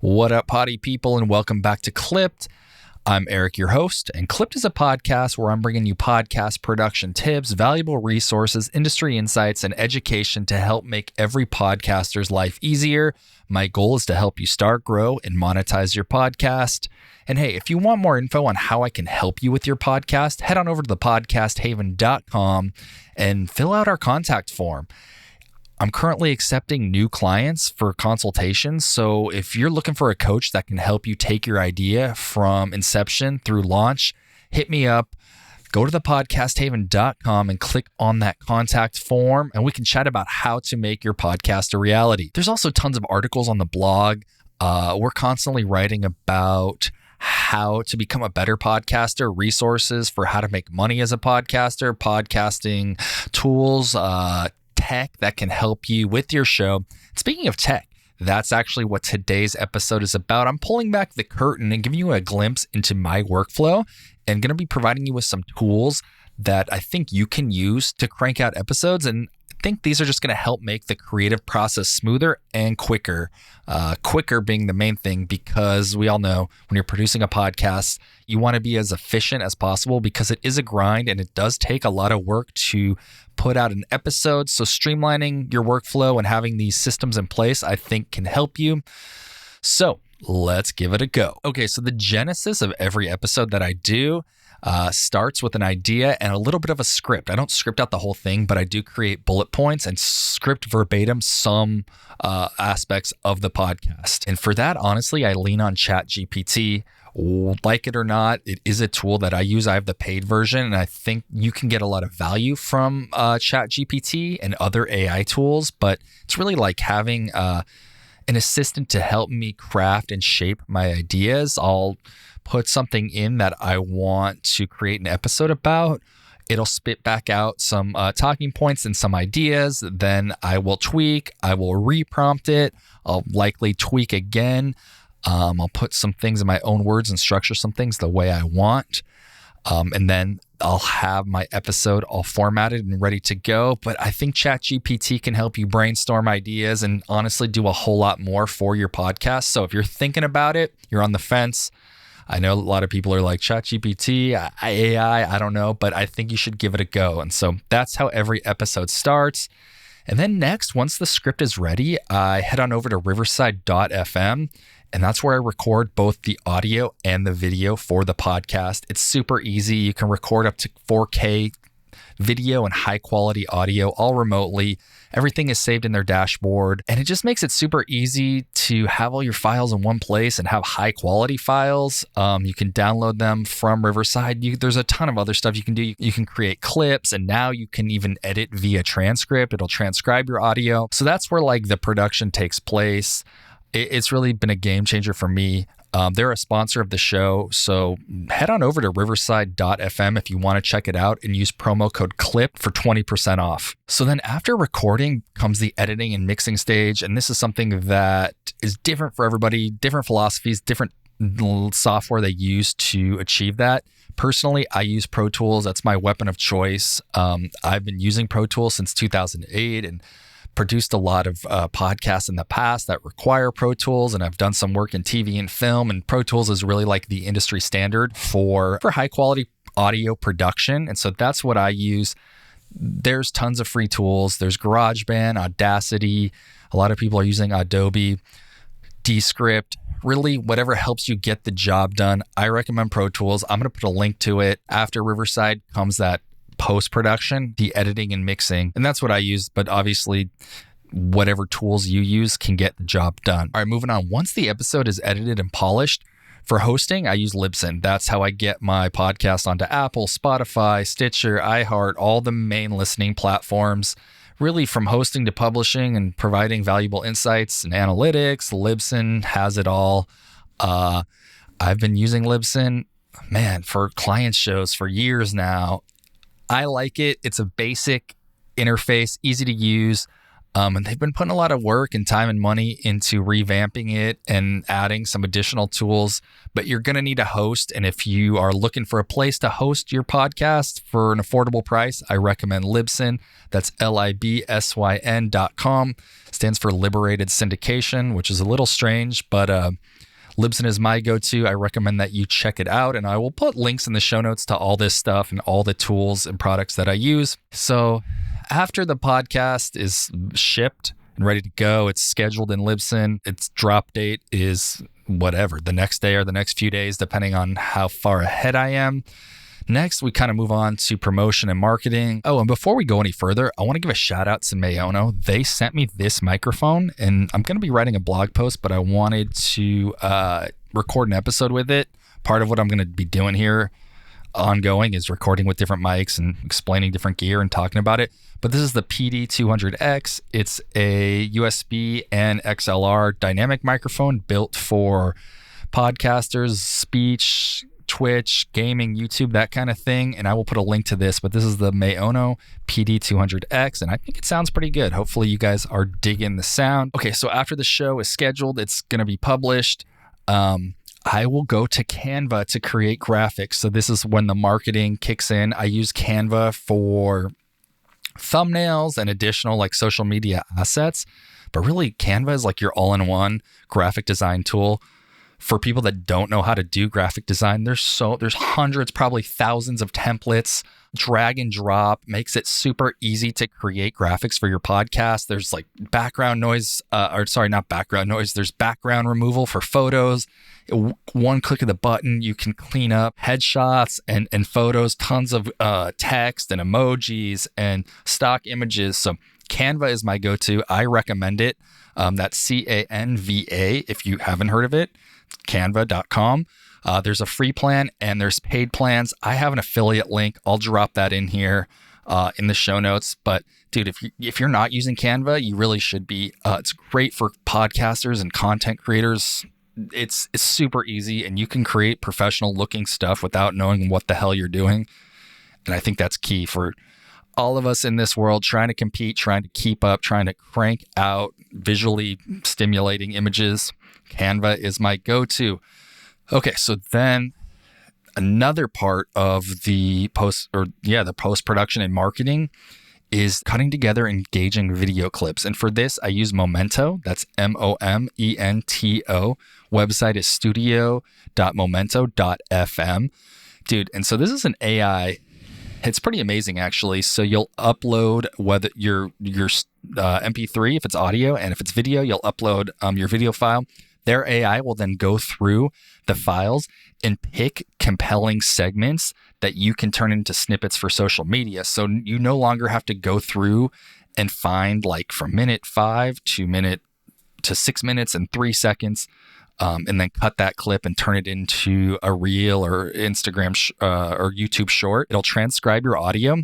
What up, potty people, and welcome back to Clipped. I'm Eric, your host, and Clipped is a podcast where I'm bringing you podcast production tips, valuable resources, industry insights, and education to help make every podcaster's life easier. My goal is to help you start, grow, and monetize your podcast. And hey, if you want more info on how I can help you with your podcast, head on over to thepodcasthaven.com and fill out our contact form. I'm currently accepting new clients for consultations. So if you're looking for a coach that can help you take your idea from inception through launch, hit me up. Go to thepodcasthaven.com and click on that contact form, and we can chat about how to make your podcast a reality. There's also tons of articles on the blog. We're constantly writing about how to become a better podcaster, resources for how to make money as a podcaster, podcasting tools, tech that can help you with your show. Speaking of tech, that's actually what today's episode is about. I'm pulling back the curtain and giving you a glimpse into my workflow and going to be providing you with some tools that I think you can use to crank out episodes. And I think these are just going to help make the creative process smoother and quicker. Quicker being the main thing, because we all know when you're producing a podcast, you want to be as efficient as possible because it is a grind and it does take a lot of work to put out an episode. So streamlining your workflow and having these systems in place, I think can help you. So let's give it a go. Okay, so the genesis of every episode that I do starts with an idea and a little bit of a script. I don't script out the whole thing, but I do create bullet points and script verbatim some aspects of the podcast. And for that, honestly, I lean on ChatGPT. Like it or not, it is a tool that I use. I have the paid version, and I think you can get a lot of value from ChatGPT and other AI tools, but it's really like having an assistant to help me craft and shape my ideas. I'll put something in that I want to create an episode about. It'll spit back out some talking points and some ideas. Then I will tweak. I will reprompt it. I'll likely tweak again. I'll put some things in my own words and structure some things the way I want. And then I'll have my episode all formatted and ready to go. But I think ChatGPT can help you brainstorm ideas and honestly do a whole lot more for your podcast. So if you're thinking about it, you're on the fence. I know a lot of people are like, ChatGPT, AI, I don't know, but I think you should give it a go. And so that's how every episode starts. And then next, once the script is ready, I head on over to riverside.fm. And that's where I record both the audio and the video for the podcast. It's super easy. You can record up to 4K video and high quality audio all remotely. Everything is saved in their dashboard. And it just makes it super easy to have all your files in one place and have high quality files. You can download them from Riverside. There's a ton of other stuff you can do. You can create clips, and now you can even edit via transcript. It'll transcribe your audio. So that's where like the production takes place. It's really been a game changer for me. They're a sponsor of the show, so head on over to riverside.fm if you want to check it out and use promo code CLIP for 20% off. So then after recording comes the editing and mixing stage, and this is something that is different for everybody, different philosophies, different software they use to achieve that. Personally, I use Pro Tools. That's my weapon of choice. I've been using Pro Tools since 2008 and produced a lot of podcasts in the past that require Pro Tools, and I've done some work in TV and film, and Pro Tools is really like the industry standard for high quality audio production. And so that's what I use. There's tons of free tools. There's GarageBand, Audacity. A lot of people are using Adobe, Descript. Really, whatever helps you get the job done. I recommend Pro Tools. I'm going to put a link to it. After Riverside comes that post-production, the editing and mixing. And that's what I use. But obviously, whatever tools you use can get the job done. All right, moving on. Once the episode is edited and polished, for hosting, I use Libsyn. That's how I get my podcast onto Apple, Spotify, Stitcher, iHeart, all the main listening platforms. Really, from hosting to publishing and providing valuable insights and analytics, Libsyn has it all. I've been using Libsyn, for client shows for years now. I like it. It's a basic interface, easy to use. And they've been putting a lot of work and time and money into revamping it and adding some additional tools. But you're going to need a host. And if you are looking for a place to host your podcast for an affordable price, I recommend Libsyn. That's Libsyn.com. Stands for Liberated Syndication, which is a little strange, but Libsyn is my go-to. I recommend that you check it out. And I will put links in the show notes to all this stuff and all the tools and products that I use. So after the podcast is shipped and ready to go, it's scheduled in Libsyn. Its drop date is whatever, the next day or the next few days, depending on how far ahead I am. Next, we kind of move on to promotion and marketing. Oh, and before we go any further, I want to give a shout out to Momento. They sent me this microphone, and I'm going to be writing a blog post, but I wanted to record an episode with it. Part of what I'm going to be doing here ongoing is recording with different mics and explaining different gear and talking about it. But this is the PD200X. It's a USB and XLR dynamic microphone built for podcasters, speech, Twitch, gaming, YouTube, that kind of thing. And I will put a link to this, but this is the Momento PD200X, and I think it sounds pretty good. Hopefully you guys are digging the sound. Okay, so after the show is scheduled, it's going to be published. I will go to Canva to create graphics. So this is when the marketing kicks in. I use Canva for thumbnails and additional like social media assets, but really Canva is like your all-in-one graphic design tool. For people that don't know how to do graphic design, there's hundreds, probably thousands of templates. Drag and drop makes it super easy to create graphics for your podcast. There's like background noise, not background noise. There's background removal for photos. One click of the button, you can clean up headshots and photos, tons of text and emojis and stock images. So Canva is my go-to. I recommend it. That's Canva if you haven't heard of it. Canva.com. There's a free plan and there's paid plans. I have an affiliate link. I'll drop that in here in the show notes. But dude, if you're not using Canva, you really should be. It's great for podcasters and content creators. It's super easy, and you can create professional looking stuff without knowing what the hell you're doing. And I think that's key for all of us in this world, trying to compete, trying to keep up, trying to crank out visually stimulating images. Canva is my go-to. Okay, so then another part of the post-production and marketing is cutting together engaging video clips. And for this, I use Momento. That's Momento. Website is studio.momento.fm. Dude, and so this is an AI. It's pretty amazing, actually. So you'll upload whether your MP3, if it's audio, and if it's video, you'll upload your video file. Their AI will then go through the files and pick compelling segments that you can turn into snippets for social media. So you no longer have to go through and find like from minute 5 to 6 minutes and 3 seconds, and then cut that clip and turn it into a reel or Instagram or YouTube short. It'll transcribe your audio.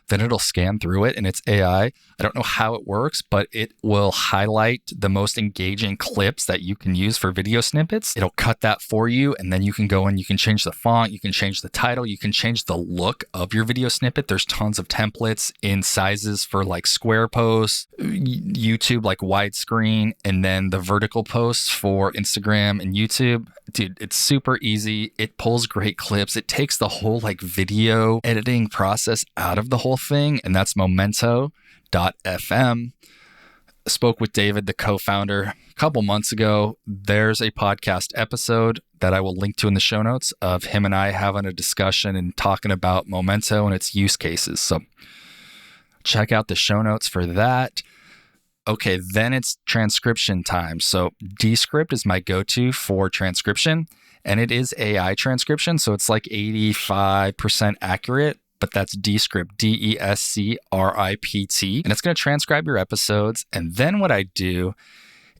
Then it'll scan through it, and it's AI. I don't know how it works, but it will highlight the most engaging clips that you can use for video snippets. It'll cut that for you, and then you can go and you can change the font, you can change the title, you can change the look of your video snippet. There's tons of templates in sizes for like square posts, YouTube like widescreen, and then the vertical posts for Instagram and YouTube. Dude, it's super easy. It pulls great clips. It takes the whole like video editing process out of the whole thing, and that's Momento.fm. Spoke with David, the co-founder, a couple months ago. There's a podcast episode that I will link to in the show notes of him and I having a discussion and talking about Momento and its use cases. So check out the show notes for that. Okay, then it's transcription time. So Descript is my go-to for transcription, and it is AI transcription. So it's like 85% accurate, but that's Descript, Descript. And it's going to transcribe your episodes. And then what I do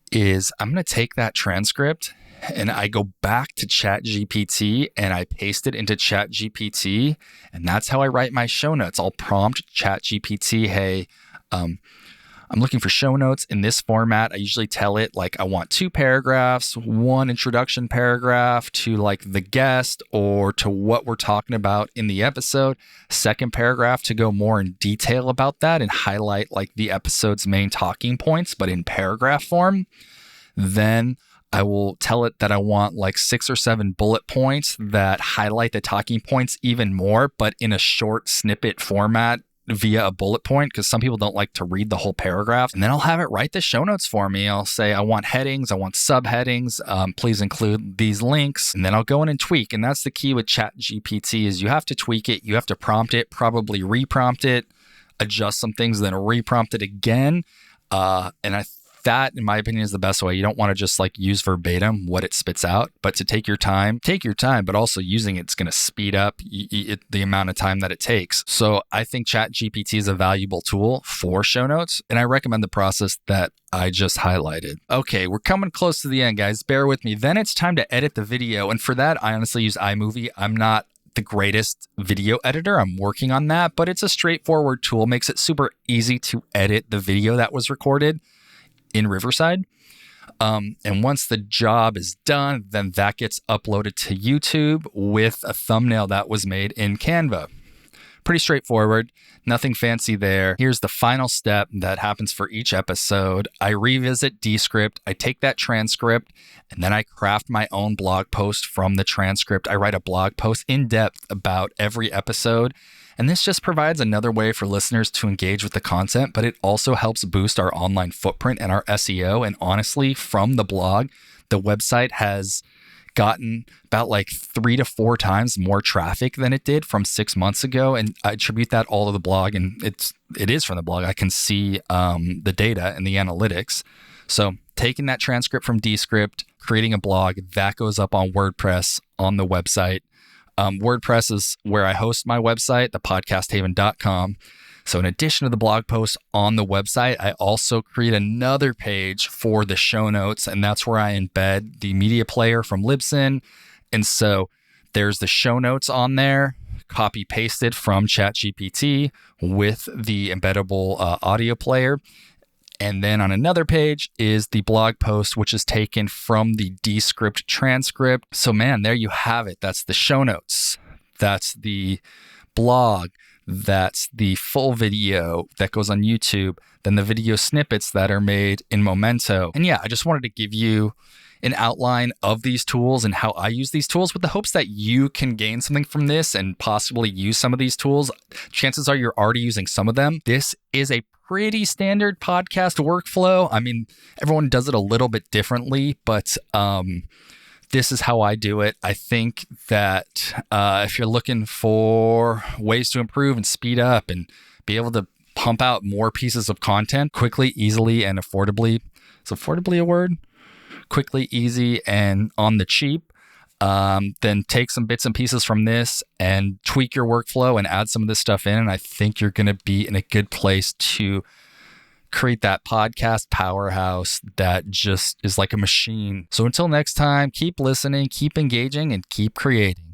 is I'm going to take that transcript and I go back to ChatGPT and I paste it into ChatGPT. And that's how I write my show notes. I'll prompt ChatGPT, hey, I'm looking for show notes in this format. I usually tell it like I want 2 paragraphs, 1 introduction paragraph to like the guest or to what we're talking about in the episode. Second paragraph to go more in detail about that and highlight like the episode's main talking points, but in paragraph form. Then I will tell it that I want like 6 or 7 bullet points that highlight the talking points even more, but in a short snippet format via a bullet point, because some people don't like to read the whole paragraph. And then I'll have it write the show notes for me. I'll say, I want headings, I want subheadings, please include these links. And then I'll go in and tweak. And that's the key with ChatGPT is you have to tweak it. You have to prompt it, probably reprompt it, adjust some things, then reprompt it again. That, in my opinion, is the best way. You don't want to just like use verbatim what it spits out, but to take your time, but also using it's going to speed up the amount of time that it takes. So I think ChatGPT is a valuable tool for show notes, and I recommend the process that I just highlighted. Okay, we're coming close to the end, guys. Bear with me. Then it's time to edit the video. And for that, I honestly use iMovie. I'm not the greatest video editor. I'm working on that, but it's a straightforward tool. Makes it super easy to edit the video that was recorded in Riverside. And once the job is done, then that gets uploaded to YouTube with a thumbnail that was made in Canva. Pretty straightforward, nothing fancy there. Here's the final step that happens for each episode. I revisit Descript, I take that transcript, and then I craft my own blog post from the transcript. I write a blog post in depth about every episode. And this just provides another way for listeners to engage with the content, but it also helps boost our online footprint and our SEO. And honestly, from the blog, the website has gotten about like 3 to 4 times more traffic than it did from 6 months ago. And I attribute that all to the blog, and it is from the blog. I can see the data and the analytics. So taking that transcript from Descript, creating a blog, that goes up on WordPress on the website. WordPress is where I host my website, thepodcasthaven.com. So in addition to the blog post on the website, I also create another page for the show notes, and that's where I embed the media player from Libsyn. And so there's the show notes on there, copy pasted from ChatGPT with the embeddable audio player. And then on another page is the blog post, which is taken from the Descript transcript. So man, there you have it. That's the show notes. That's the blog. That's the full video that goes on YouTube. Then the video snippets that are made in Momento. And yeah, I just wanted to give you an outline of these tools and how I use these tools with the hopes that you can gain something from this and possibly use some of these tools. Chances are you're already using some of them. This is a pretty standard podcast workflow. I mean, everyone does it a little bit differently, but this is how I do it. I think that if you're looking for ways to improve and speed up and be able to pump out more pieces of content quickly, easily, and affordably. Is affordably a word? Quickly, easy, and on the cheap. Then take some bits and pieces from this and tweak your workflow and add some of this stuff in. And I think you're going to be in a good place to create that podcast powerhouse that just is like a machine. So until next time, keep listening, keep engaging, and keep creating.